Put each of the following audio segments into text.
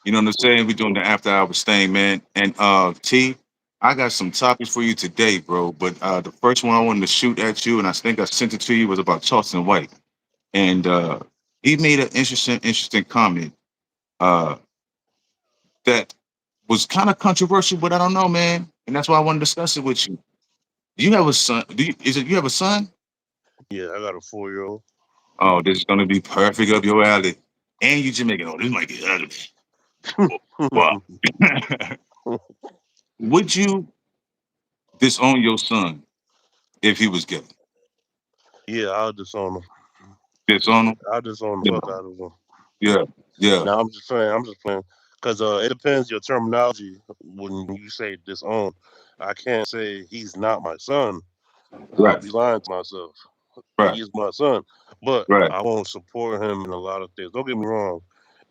You know what I'm saying? We're doing the after hours thing, man. And T, I got some topics for you today, bro. But the first one I wanted to shoot at you, and I think I sent it to you, was about Charleston White. And he made an interesting comment uh, that was kind of controversial, but I don't know, man. And that's why I want to discuss it with you. Do you have a son? Is it you have a son? Yeah, I got a 4-year-old. Oh, this is gonna be perfect up your alley. And you Jamaican. Oh, this might get ugly. Wow. Would you disown your son if he was gay? Yeah, I'll disown him. Disown him? I'll disown the Yeah, fuck out of him. yeah, yeah. Now I'm just saying, I'm just playing, because it depends your terminology when you say disown. I can't say he's not my son. I'll Right, be lying to myself. right, He is my son, but right. I won't support him in a lot of things. Don't get me wrong.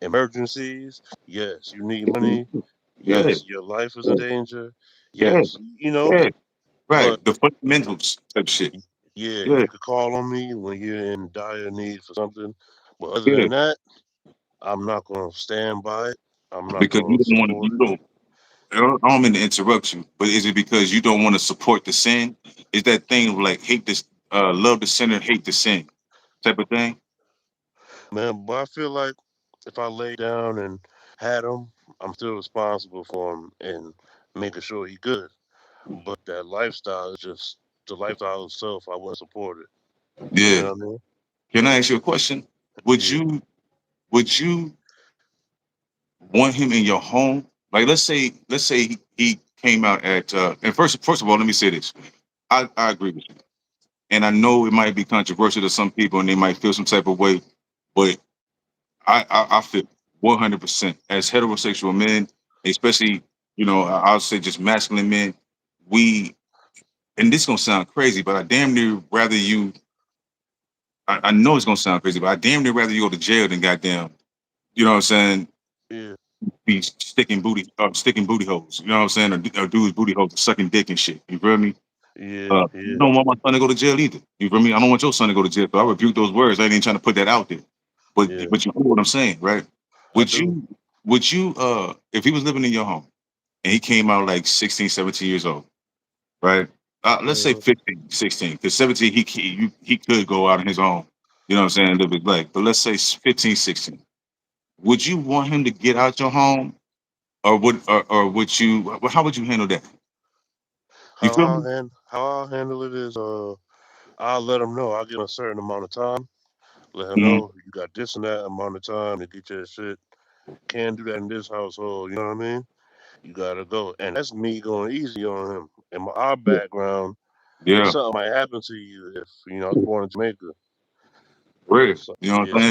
Emergencies, yes. You need money, Yeah, yes. Your life is in danger, yeah, yes. yeah. But Right. The fundamentals type shit. yeah, Yeah, you could call on me when you're in dire need for something. But other yeah. than that, I'm not going to stand by it. I'm not Because you going to don't want to, support you it. don't. I don't mean to interrupt you, but is it because you don't want to support the sin? Is that thing of like hate this, love the sinner, hate the sin type of thing? Man, but I feel like if I lay down and had him, I'm still responsible for him and making sure he good. But that lifestyle is just the lifestyle itself. I wouldn't support it. You Yeah. know what I mean? Can I ask you a question? Would Yeah. you would you want him in your home? Like let's say he came out at and first of all, let me say this. I agree with you. And I know it might be controversial to some people and they might feel some type of way, but I feel 100% as heterosexual men, especially, I'll say just masculine men, we, and this gonna sound crazy, but I damn near rather you, I know it's gonna sound crazy, but I damn near rather you go to jail than goddamn, you know what I'm saying, Yeah. be sticking booty holes, you know what I'm saying, or dudes booty holes, sucking dick and shit. You feel me? Yeah. I Yeah. don't want my son to go to jail either. You feel me? I don't want your son to go to jail. So I rebuke those words. I ain't even trying to put that out there. Yeah. But you know what I'm saying, right? I Would do. you would you if he was living in your home and he came out like 16, 17 years old, right? Let's say Uh, 15, 16, because 17 he could go out on his own, you know what I'm saying, live his life. But let's say 15, 16. Would you want him to get out your home or would you how would you handle that? You feel me? how I'll handle it is I'll let him know. I'll give him a certain amount of time. Let him Hmm. know you got this and that amount of time to get your shit. Can't do that in this household. You know what I mean? You gotta go, and that's me going easy on him. In our Yeah. background, Yeah. something might happen to you if I was born in Jamaica. Real. So You know what yeah, I'm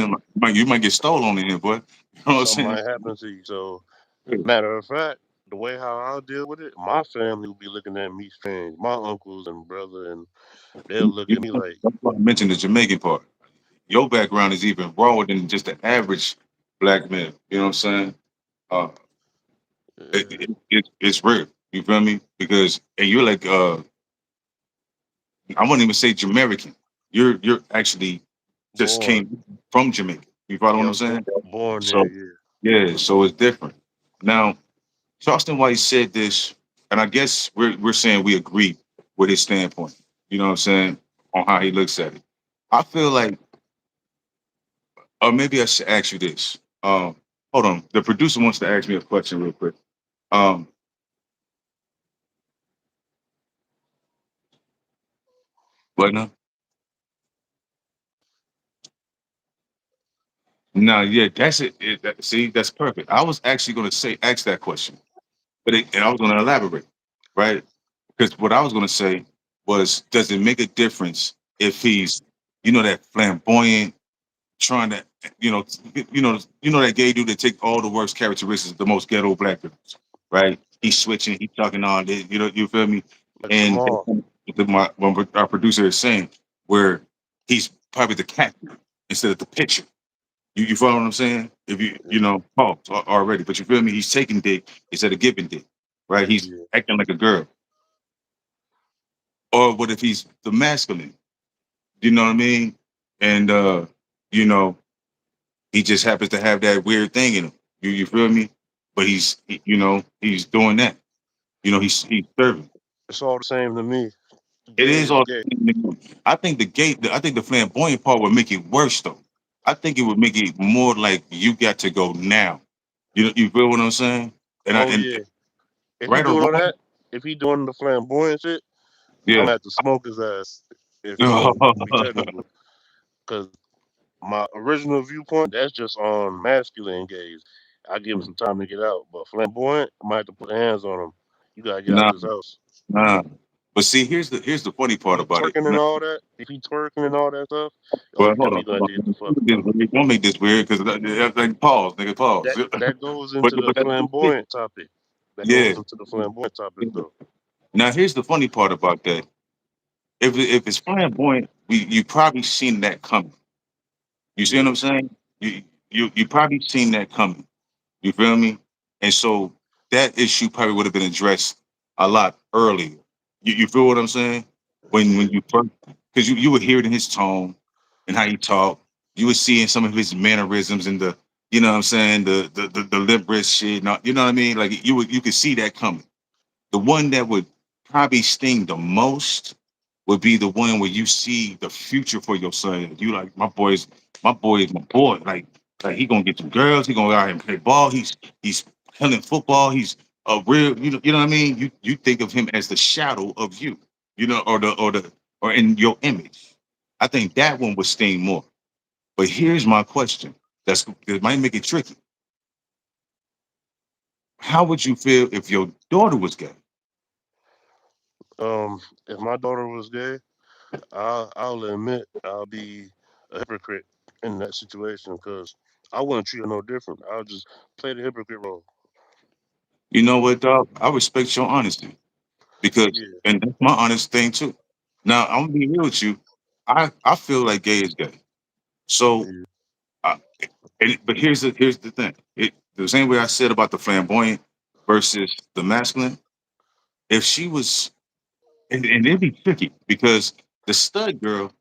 saying? You might get stolen in here, boy. You know what I'm something saying? might happen to you. So matter of fact, the way how I'll deal with it, my family will be looking at me strange. My uncles and brother, and they'll look at me like, That's why I mentioned the Jamaican part. Your background is even rawer than just the average black man. You know what I'm saying? Uh, uh, it's real. You feel me? Because and you're like I wouldn't even say Jamaican. You're actually just born. came from Jamaica. You follow what Yeah, I I'm was saying? born there. So Yeah, yeah, so it's different. Now, Charleston White said this, and I guess we're saying we agree with his standpoint. You know what I'm saying on how he looks at it. I feel like, or maybe I should ask you this. Hold on, the producer wants to ask me a question real quick. Um, what now? No, yeah, that's it. See, that's perfect. I was actually going to say ask that question, and I was going to elaborate, right? Because what I was going to say was, does it make a difference if he's, that flamboyant, trying to, that gay dude that take all the worst characteristics, the most ghetto black dudes, right? He's switching, he's talking on, you feel me? like And Jamal. what our producer is saying, where he's probably the captain instead of the pitcher. You follow what I'm saying? If Yeah, pause already, but you feel me? He's taking dick instead of giving dick, right? He's yeah. acting like a girl. Or what if he's the masculine? You know what I mean? And you know, he just happens to have that weird thing in him. You feel me? but you know, he's doing that. You know, he's serving. It's all the same to me. It Gay is is all. gay. I think I think the flamboyant part would make it worse though. I think it would make it more like you got to go now. You feel what I'm saying? Oh And yeah. If he right or doing all wrong, that, if he doing the flamboyant shit, I'm yeah. gonna have to smoke his ass if you want to be technical. Cause my original viewpoint, that's just on masculine gays. I give him some time to get out, but flamboyant, I might have to put hands on him. You gotta get out nah, this house. nah. But see, here's the funny If part he about it. twerking and all that, if he twerking and all that stuff, oh, Well, you hold on, definitely gonna hold have on. to get the fuck out. Don't make this weird because like, pause, nigga, pause. That goes but into the that's it. flamboyant topic. That Yeah. goes into the flamboyant topic though. Now here's the funny part about that. If it's flamboyant, you probably seen that coming. You see what Yeah, I'm saying? You probably seen that coming. You feel me? And so that issue probably would have been addressed a lot earlier. You feel what I'm saying? When yeah, you first, because you would hear it in his tone and how he talked. You would see in some of his mannerisms and the, you know what I'm saying, the lip wrist shit. You know what I mean? Like you could see that coming. The one that would probably sting the most would be the one where you see the future for your son. You like my boy is my boy. Like he gonna get some girls. He gonna go out and play ball. He's playing football. He's a real. You know what I mean. You think of him as the shadow of you. You know, or in your image. I think that one would sting more. But here's my question. That might make it tricky. How would you feel if your daughter was gay? If my daughter was gay, I'll admit I'll be a hypocrite in that situation because I wouldn't treat her no different. I'll just play the hypocrite role. You know what, dog? I respect your honesty because, Yeah, and that's my honest thing too. Now, I'm gonna be real with you. I feel like gay is gay. So, yeah, uh, but here's the thing. The same way I said about the flamboyant versus the masculine. If she was, and it'd be tricky because the stud girl,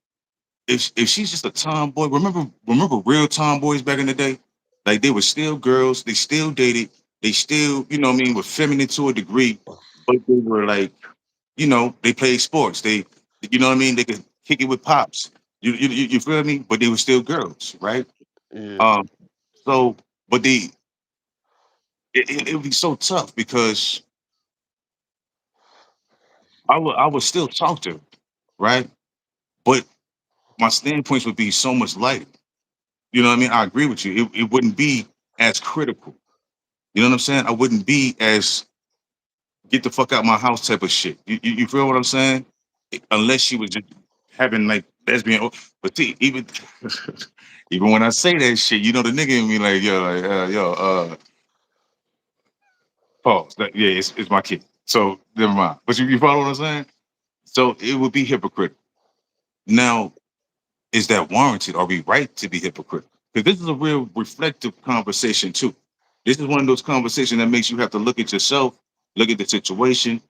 if she's just a tomboy, remember real tomboys back in the day, like they were still girls, they still dated, they still, you know what I mean, were feminine to a degree, but they were like, you know, they played sports. You know what I mean? They could kick it with pops. You feel me? But they were still girls, right? yeah, Um, so, but it would be so tough because I would still talk to her, right? But my standpoints would be so much lighter. You know what I mean? I agree with you. It wouldn't be as critical. You know what I'm saying? I wouldn't be as get the fuck out my house type of shit. You feel what I'm saying? Unless she was just having like lesbian. But see, even even when I say that shit, you know the nigga in me like pause. Yeah, it's my kid. So never mind. But you follow what I'm saying? So it would be hypocritical. Now, is that warranted? Are we right to be hypocritical? Because this is a real reflective conversation too. This is one of those conversations that makes you have to look at yourself, look at the situation,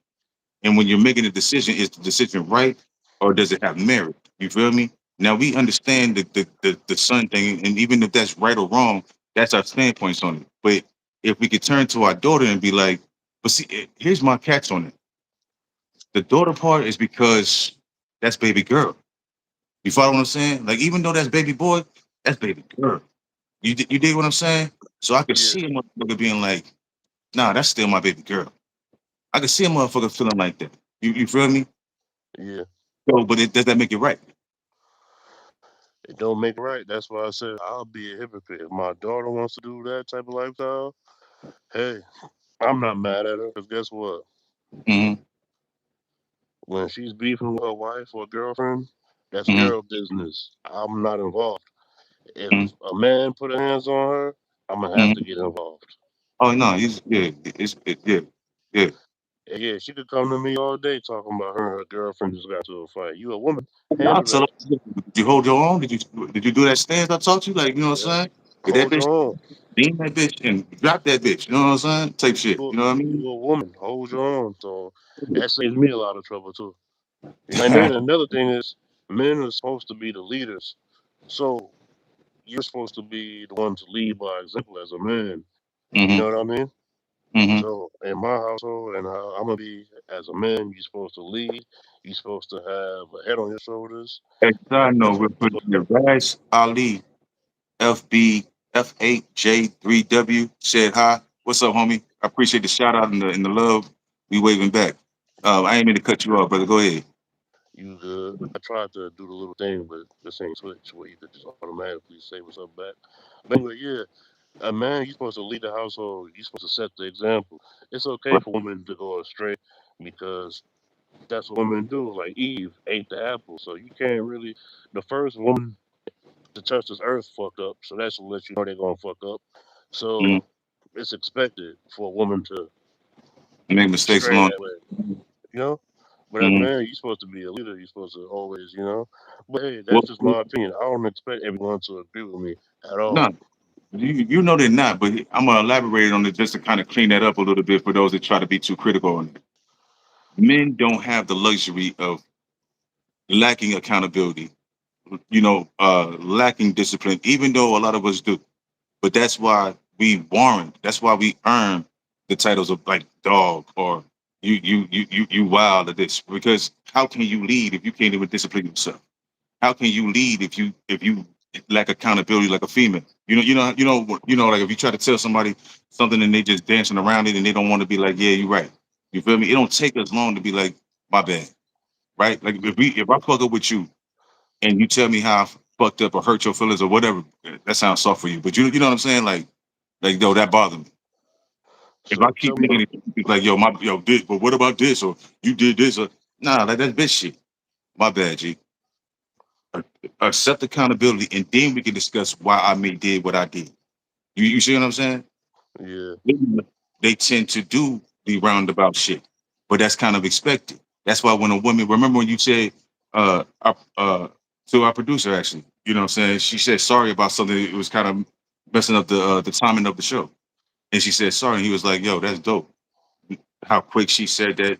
and when you're making a decision, is the decision right or does it have merit? You feel me? Now we understand the son thing, and even if that's right or wrong, that's our standpoints on it. But if we could turn to our daughter and be like, but see, here's my catch on it. The daughter part is because that's baby girl. You follow what I'm saying? Like even though that's baby boy, that's baby girl. You dig what I'm saying? So I could yeah, see a motherfucker being like, nah, that's still my baby girl. I could see a motherfucker feeling like that. You feel me? yeah. So, but does that make it right? It don't make it right. That's why I said I'll be a hypocrite. If my daughter wants to do that type of lifestyle, hey, I'm not mad at her. Cause guess what? Hmm. When she's beefing with her wife or girlfriend, that's Hmm. girl business. I'm not involved. If Hmm. a man put hands on her, I'm gonna have to Hmm. get involved. Oh no, yeah, yeah, yeah. And yeah, she could come to me all day talking about her and her girlfriend just got into a fight. You a woman, I'll handle tell that. her. Did you hold your own? Did you do that stance I taught you? Like you know what Yeah, I'm saying? Get that hold bitch, your own. beam that bitch, and drop that bitch. You know what I'm saying? Type shit. You know what I mean? You a woman, hold your own. So that saves me a lot of trouble too. And then another thing is, men are supposed to be the leaders. So you're supposed to be the one to lead by example as a man. You Hmm. know what I mean? Mm-hmm. So in my household, and how I'm gonna be as a man, you're supposed to lead. You're supposed to have a head on your shoulders. Hey, side You're note, we're supposed putting your Raz Ali FB F8J3W said hi. What's up, homie? I appreciate the shout out and the love. We waving back. I ain't mean to cut you off, brother. Go ahead. you good. I tried to do the little thing, but this ain't Twitch where you could just automatically say what's up back. But anyway, yeah, a man, you're supposed to lead the household. You're supposed to set the example. It's okay for women to go astray because that's what women do. Like Eve ate the apple, so you can't really. The first woman to touch this earth fucked up, so that's to let you know they're gonna fuck up. Mm, So it's expected for a woman to make mistakes stray along. that way, you know. But as a Mm. man, you're supposed to be a leader. You're supposed to always, you know. But hey, Well, that's just my opinion. I don't expect everyone to agree with me at no, all. you know they're not, but I'm gonna elaborate on it just to kind of clean that up a little bit for those that try to be too critical on it. Men don't have the luxury of lacking accountability, lacking discipline, even though a lot of us do. But that's why we warrant. That's why we earn the titles of like dog or you wild at this. Because how can you lead if you can't even discipline yourself? How can you lead if you lack accountability like a female? Like if you try to tell somebody something and they just dancing around it and they don't want to be like, yeah, you're right. You feel me? It don't take us long to be like, my bad, right? Like if I fuck up with you and you tell me how I fucked up or hurt your feelings or whatever, that sounds soft for you. But you know what I'm saying? Like yo, that bothers me. If I So keep tell me, making it be like yo this, but what about this or you did this or nah, like that's bitch shit. My bad, G. Accept accountability, and then we can discuss why I may did what I did. You see what I'm saying? yeah, They tend to do the roundabout shit, but that's kind of expected. That's why when a woman, remember when you said to our producer actually, you know what I'm saying, she said sorry about something. It was kind of messing up the timing of the show, and she said sorry, and he was like, "Yo, that's dope." How quick she said that.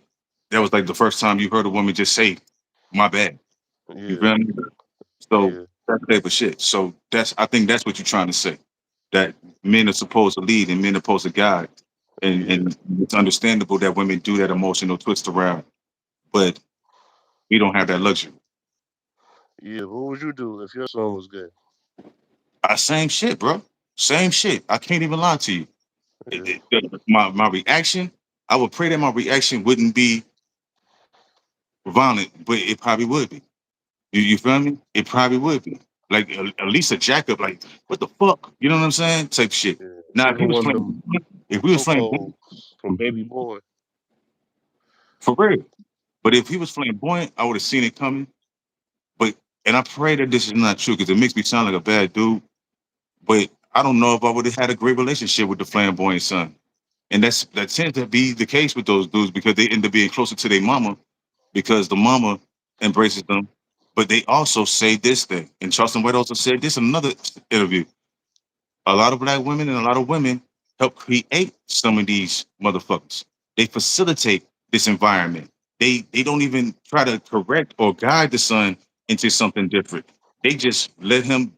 That was like the first time you heard a woman just say, "My bad." You yeah, feel me? So yeah, that type of shit. So I think that's what you're trying to say. That men are supposed to lead and men are supposed to guide. yeah, And it's understandable that women do that emotional twist around, but we don't have that luxury. yeah. What would you do if your son was gay? Same shit, bro. Same shit. I can't even lie to you. Yeah, My reaction, I would pray that my reaction wouldn't be violent, but it probably would be. You feel me? It probably would be. Like at least a jack-up, like, what the fuck? You know what I'm saying? Type shit. yeah. Now if he Even was one of playing them if we was playing chocos from Baby Boy. for real. But if he was flamboyant, I would have seen it coming. But and I pray that this is not true because it makes me sound like a bad dude. But I don't know if I would have had a great relationship with the flamboyant son. And that tends to be the case with those dudes because they end up being closer to their mama because the mama embraces them. But they also say this thing, and Charleston White also said this in another interview. A lot of black women and a lot of women help create some of these motherfuckers. They facilitate this environment. They don't even try to correct or guide the son into something different. They just let him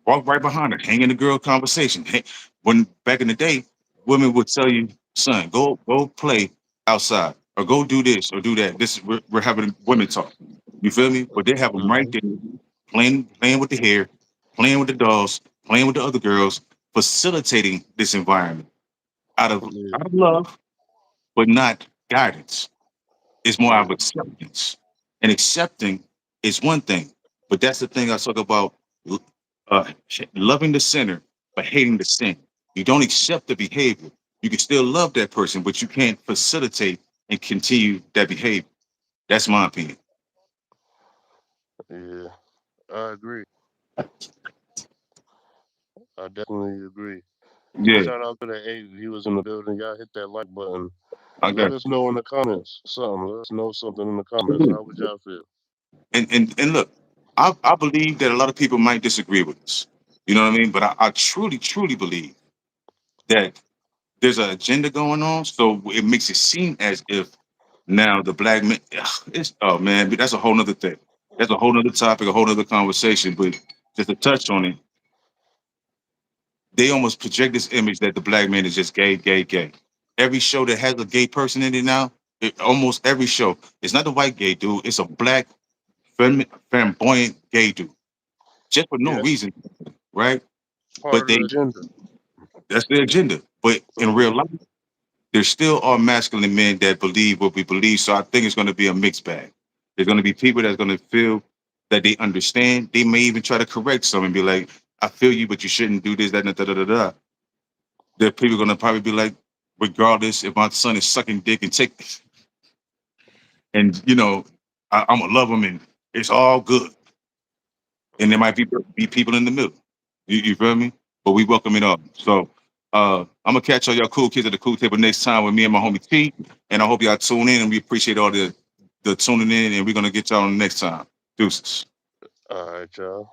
walk right behind her, hang in the girl conversation. Hey, when back in the day, women would tell you, son, go play outside or go do this or do that. This is we're having women talk. You feel me? But they have them right Hmm. there, playing with the hair, playing with the dolls, playing with the other girls, facilitating this environment Yeah, out of love, but not guidance. It's more yeah, of acceptance. And accepting is one thing, but that's the thing I talk about uh, loving the sinner, but hating the sin. You don't accept the behavior. You can still love that person, but you can't facilitate and continue that behavior. That's my opinion. yeah. I agree. I definitely agree. Yeah, Shout out to the eight viewers in the building. Y'all hit that like button. I Let got us know in the comments something. Let us know something in the comments. you. How would y'all feel? And look, I believe that a lot of people might disagree with us. You know what I mean? But I truly believe that there's an agenda going on, so it makes it seem as if now the black man, it's oh man, but that's a whole nother thing. That's a whole nother topic, a whole nother conversation. But just to touch on it, they almost project this image that the black man is just gay, gay, gay. every show that has a gay person in it now, almost every show, it's not the white gay dude, it's a black flamboyant gay dude, just for no Yeah, reason, right? part But of the they agenda. that's their agenda. But in Hmm. real life, there still are masculine men that believe what we believe. So I think it's going to be a mixed bag. There's going to be people that's going to feel that they understand. They may even try to correct some and be like, "I feel you, but you shouldn't do this, that, and da da da da." There are people going to probably be like, regardless if my son is sucking dick and take, and I'm gonna love him and it's all good. And there might be people in the middle. You feel me? But we welcome it all. So I'm gonna catch all y'all cool kids at the cool table next time with me and my homie T. And I hope y'all tune in and we appreciate all the tuning in and we're gonna get y'all on the next time. Deuces. All right, y'all.